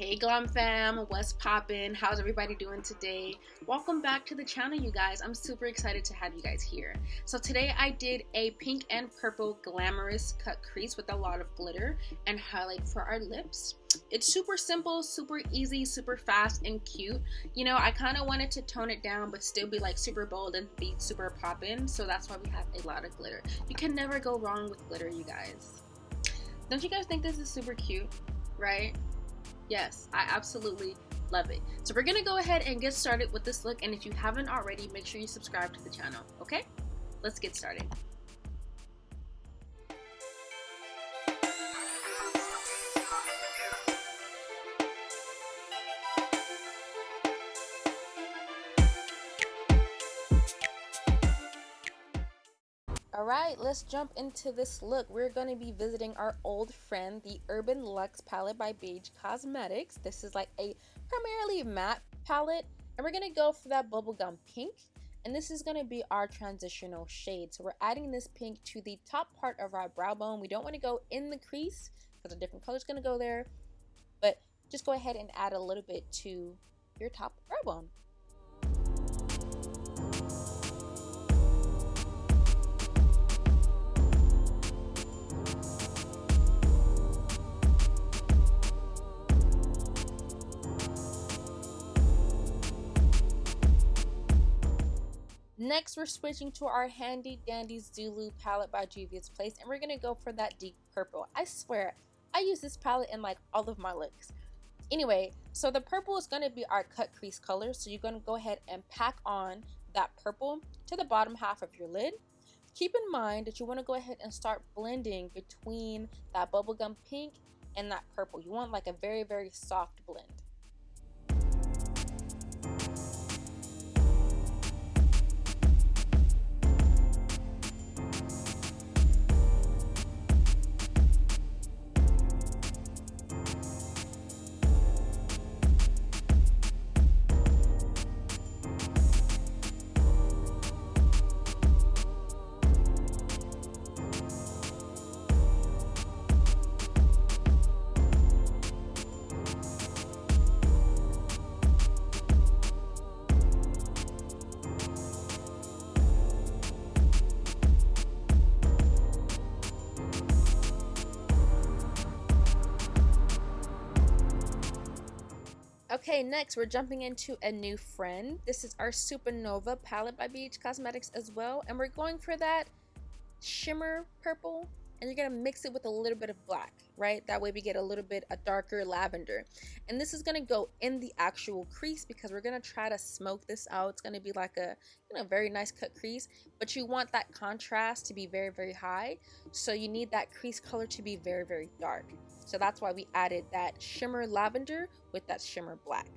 Hey Glam fam, what's poppin'? How's everybody doing today? Welcome back to the channel, you guys. I'm super excited to have you guys here. So today I did a pink and purple glamorous cut crease with a lot of glitter and highlight for our lips. It's super simple, super easy, super fast and cute. You know, I kind of wanted to tone it down but still be like super bold and be super poppin', so that's why we have a lot of glitter. You can never go wrong with glitter, you guys. Don't you guys think this is super cute, right? Yes, I absolutely love it. So we're gonna go ahead and get started with this look, and if you haven't already, make sure you subscribe to the channel, okay? Let's get started. Alright, let's jump into this look. We're going to be visiting our old friend, the Urban Luxe palette by Beige Cosmetics. This is like a primarily matte palette, and we're going to go for that bubblegum pink. And this is going to be our transitional shade. So we're adding this pink to the top part of our brow bone. We don't want to go in the crease because a different color is going to go there. But just go ahead and add a little bit to your top brow bone. Next, we're switching to our handy dandy Zulu palette by Juvia's Place, and we're gonna go for that deep purple. I swear, I use this palette in like all of my looks. Anyway, so the purple is gonna be our cut crease color, so you're gonna go ahead and pack on that purple to the bottom half of your lid. Keep in mind that you wanna go ahead and start blending between that bubblegum pink and that purple. You want like a very, very soft blend. Okay, next we're jumping into a new friend. This is our Supernova palette by Beige Cosmetics as well, and we're going for that shimmer purple, and you're gonna mix it with a little bit of black, right? That way we get a darker lavender. And this is gonna go in the actual crease because we're gonna try to smoke this out. It's gonna be like a very nice cut crease, but you want that contrast to be very, very high, so you need that crease color to be very, very dark. So that's why we added that shimmer lavender with that shimmer black.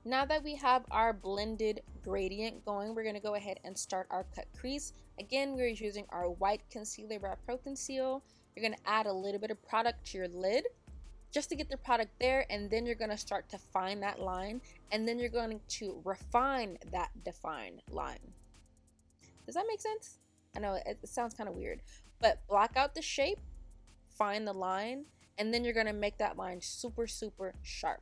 Now that we have our blended gradient going, we're going to go ahead and start our cut crease. Again, we're using our white concealer by Conceal. You're going to add a little bit of product to your lid just to get the product there, and then you're going to start to find that line, and then you're going to refine that defined line. Does that make sense? I know it sounds kind of weird, but block out the shape, find the line, and then you're going to make that line super, super sharp.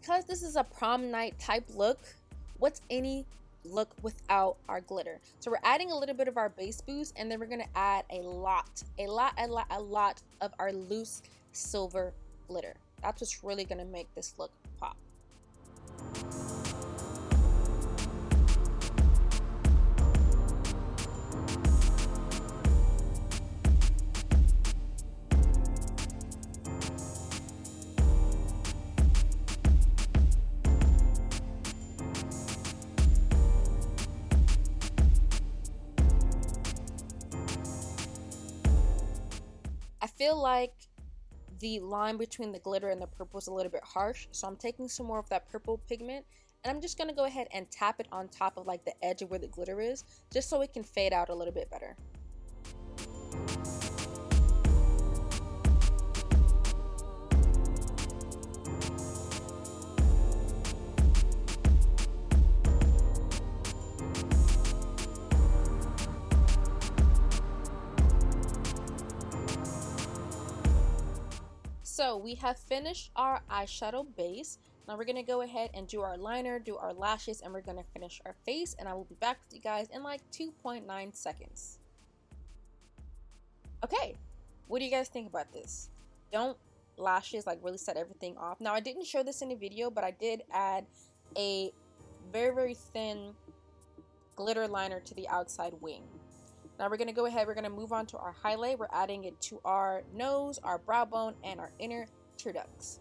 Because this is a prom night type look, what's any look without our glitter. So we're adding a little bit of our base boost, and then we're gonna add a lot of our loose silver glitter. That's what's really gonna make this look pop. I feel like the line between the glitter and the purple is a little bit harsh, so I'm taking some more of that purple pigment, and I'm just gonna go ahead and tap it on top of like the edge of where the glitter is, just so it can fade out a little bit better. So we have finished our eyeshadow base. Now we're gonna go ahead and do our liner, do our lashes, and we're gonna finish our face, and I will be back with you guys in like 2.9 seconds. Okay, what do you guys think about this? Don't lashes like really set everything off? Now I didn't show this in the video, but I did add a very thin glitter liner to the outside wing. Now we're gonna go ahead, we're gonna move on to our highlight. We're adding it to our nose, our brow bone, and our inner tear ducts.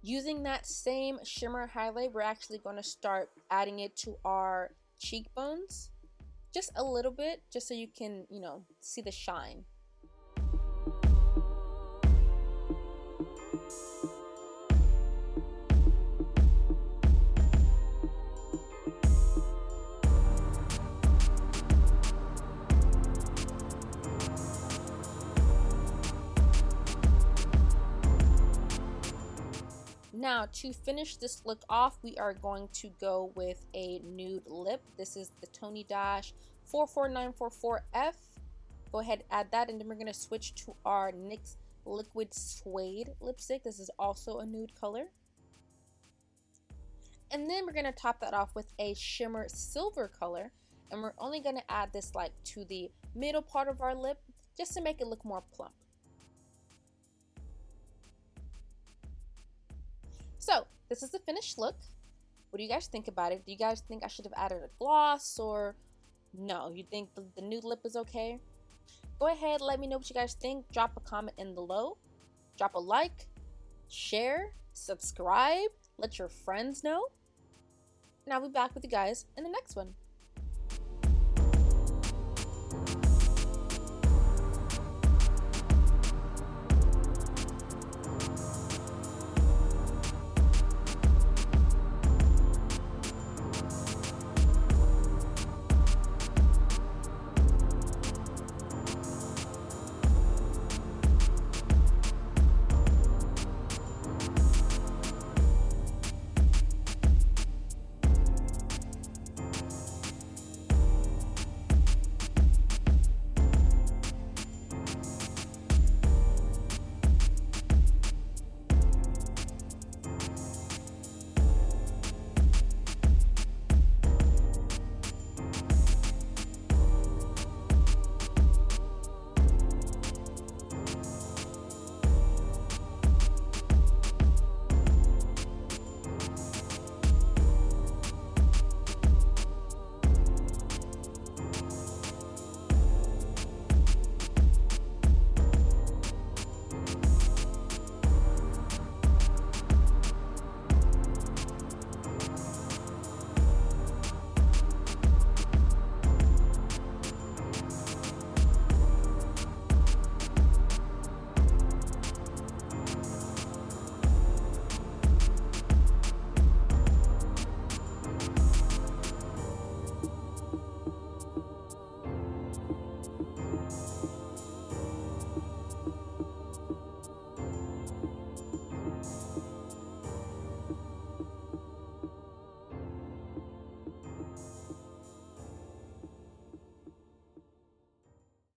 Using that same shimmer highlight, we're actually going to start adding it to our cheekbones. Just a little bit, just so you can, you know, see the shine. Now to finish this look off, we are going to go with a nude lip. This is the Tony Dash 44944F. Go ahead, add that, and then we're going to switch to our NYX Liquid Suede lipstick. This is also a nude color. And then we're going to top that off with a shimmer silver color, and we're only going to add this like to the middle part of our lip just to make it look more plump. So this is the finished look. What do you guys think about it? Do you guys think I should have added a gloss, or no? You think the nude lip is okay? Go ahead, let me know what you guys think. Drop a comment in below. Drop a like, share, subscribe, let your friends know. And I'll be back with you guys in the next one.